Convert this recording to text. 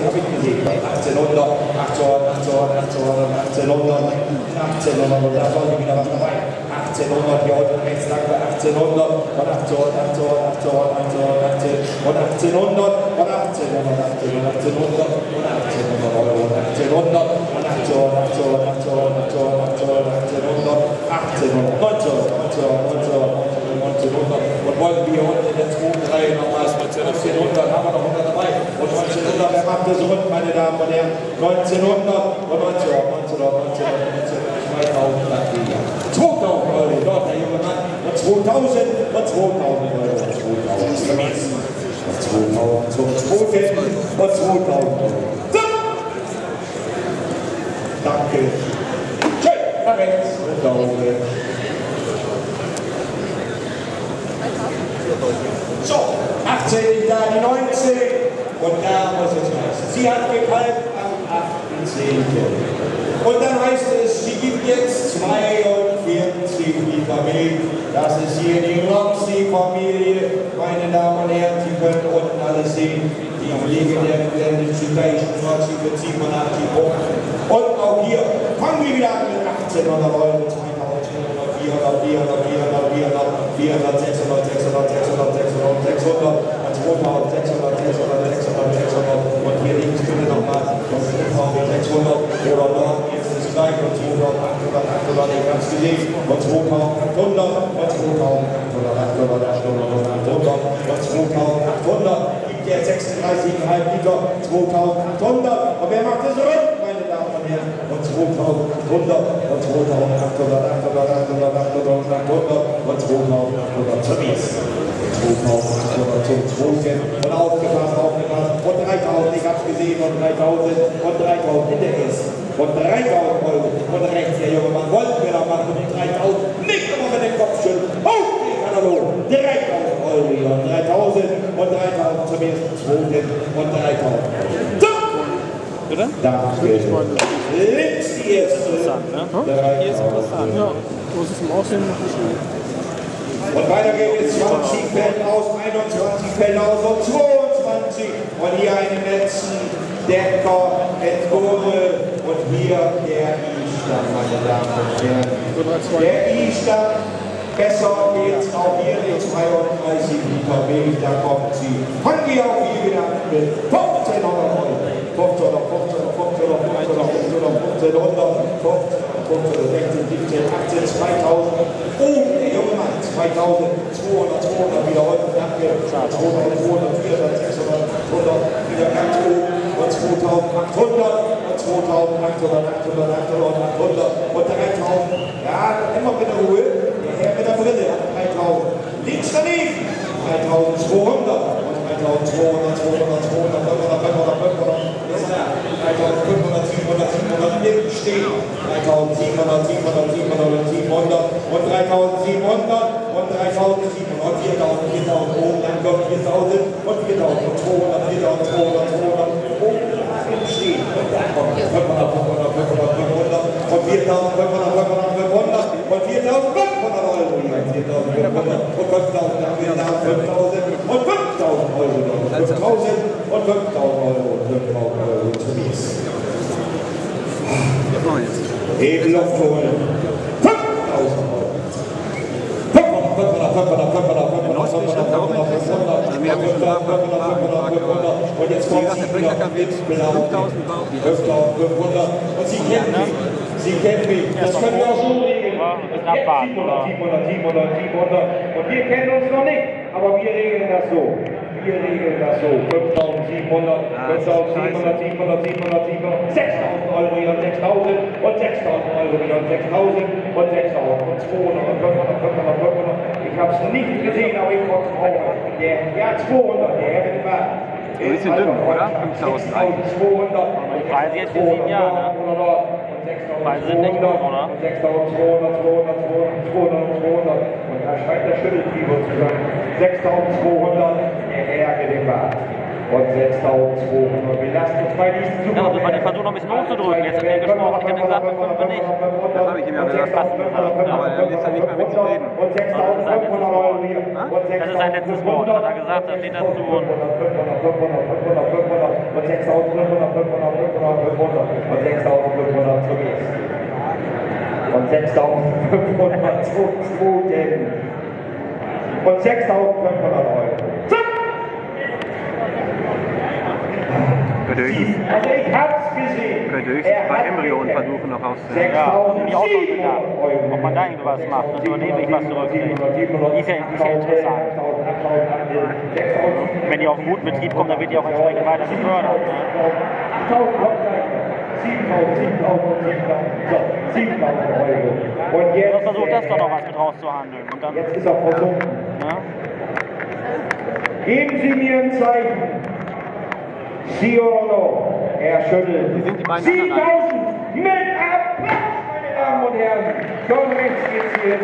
habe ich gesehen. 1800, 1800, und da soll wieder was dabei. 1800, hier unten rechts lang bei 1800, und 1800, und wollen wir unten in der zweiten Reihe nochmals 1900, haben wir noch 100 dabei. Und 1900, wer macht das rund, meine Damen und Herren? 1900 und 2000 Euro, dort der junge Mann. Und 2000 und 2000 Euro. 2000 zum Zweiten und 2000 Euro. So. Danke. Schön, nach rechts. So, 18 da die 19 und da muss es heißen. Sie hat gekalbt am 8.10. Und dann heißt es, sie gibt jetzt 42 die Familie. Das ist hier die Roxy-Familie. Meine Damen und Herren, Sie können unten alles sehen. Die legendären Gelände Süddeutschen Roxy für 87 Punkte. Und auch hier fangen wir wieder an mit 1800 Euro, 2400, 400, 400, 400, 400, 400, 600, 600, 600, 600, 600, 2600, 600, 600, 600 und hier links bitte nochmal 2600 oder noch jetzt ist gleich und 2800, 800, ich hab's gesehen und 2800 und 2800, 2800 gibt der 36,5 Liter 2800 und wer macht das rund, meine Damen und Herren, und 2800 und 2800, 800, 800, 800, 800 und 2800 zur Mies. 2800 zum Zweiten und aufgepasst und 3000, ich hab's gesehen und 3000 und 3000 in der ersten und 3000 Euro und rechts der junge Mann wollten wir da machen und 3000 nicht immer mit dem Kopf schütteln. Oh, den Katalog, 3000 Euro hier und 3000 und 3000 zum ersten, zweiten und 3000. So! Bitte? Danke. Links die erste. Hier ist interessant. Ja, wo ist es im Aussehen? Und weiter geht es, 20 fällt aus, 21 fällt aus und 22. Und hier einen letzten Decker, Endgore und hier der I-Stand, meine Damen und Herren. Der I-Stand, besser geht's auch hier, die 32 Liter Weg, da kommt sie. Fangen wir auch hier wieder an mit 1500 Euro. 15 oder 15 oder 15 oder 15 oder 15 oder 15 oder 15 oder 16, 17, 18, 2000. Oh, der junge Mann, 2200, 200 wieder heute, danke. 200, 200, 400, 600, 100, wieder ganz oben. Und 2800 und 2800, 800, 800 und 3000. Ja, immer mit der Ruhe. Der Herr mit der Brille hat 3000. Links daneben 3200 und 3200, 200, 200, 500, 500, 500. 3500, 700, 700 hinten stehen. 3700, 700, 700, 700 und 3700 und 3700 und 4000, 4000 oben, dann kommt 4000 und 4200, 4200, 200, 200 oben hinten stehen. Und dann kommt 500, 500, 500, 500 und 4500, 500, 500 und 4500 Euro hier. 4500 und 5000, dann wieder da 5000 und 5000 Euro. 5000 und 5000 Euro und 5000 Euro zu Mies. Eben Luft holen. 5000 Euro. und jetzt kommt sie wieder mit 5500 und sie kennen mich. Sie kennen mich. Das können wir auch so regeln. 700, 700, 700, 700 und wir kennen uns noch nicht, aber wir regeln das so. Wir regeln das so. 5700, 5700, 700, 700, 700, 6000 Euro hier und 6000 und 6000 Euro hier und 6000 und 6000 und 200 und 500, 500, 500. Ich habe es nicht gesehen, aber ich konnte es auch. Ja, 200, der Herr mit dem Wagen. Ein bisschen dünn, oder? 5000 eigentlich. 200 und Preise jetzt für 7 Jahre, ne? Preise sind nicht gut, oder? 6200, 200, 200, 200, 200. Und da scheint der Schüttelfieber zu sein. 6200, der Herr mit dem Wagen. und 6.200. Wir lassen uns bei diesen Ja, also man versucht noch ein bisschen hochzudrücken. Jetzt hat er gesprochen, ich hätte gesagt, mit 5 nicht. Das habe ich ihm ja gesagt. Fast gesagt. Aber er ist ja nicht mehr mitzureden. Und 6.500 Euro hier. Das ist sein letztes Wort, hat er gesagt, da steht dazu. Und 6.500 zurück. Und 6.500 zurück. Und 6.500 Euro. Könnte höchstens, Also ich hab's gesehen. könnte höchstens bei Embryon versuchen noch auszuhören. Ja, finde ich auch schon gedacht. Ob man da irgendwas macht und über den Weg was zurückkriegt. Ist ja interessant. Wenn die auf einen guten Betrieb kommen, dann wird die auch entsprechend weiter gefördert. Ne? 7.000 Euro. Und jetzt Versucht das doch noch was mit rauszuhandeln. Und dann, jetzt ist er versunken. ja. Geben Sie mir ein Zeichen. Sie oder no? Er schüttelt. Wie sind die beiden 7.000 anderen? mit Applaus, meine Damen und Herren. Schon rechts geht's hier.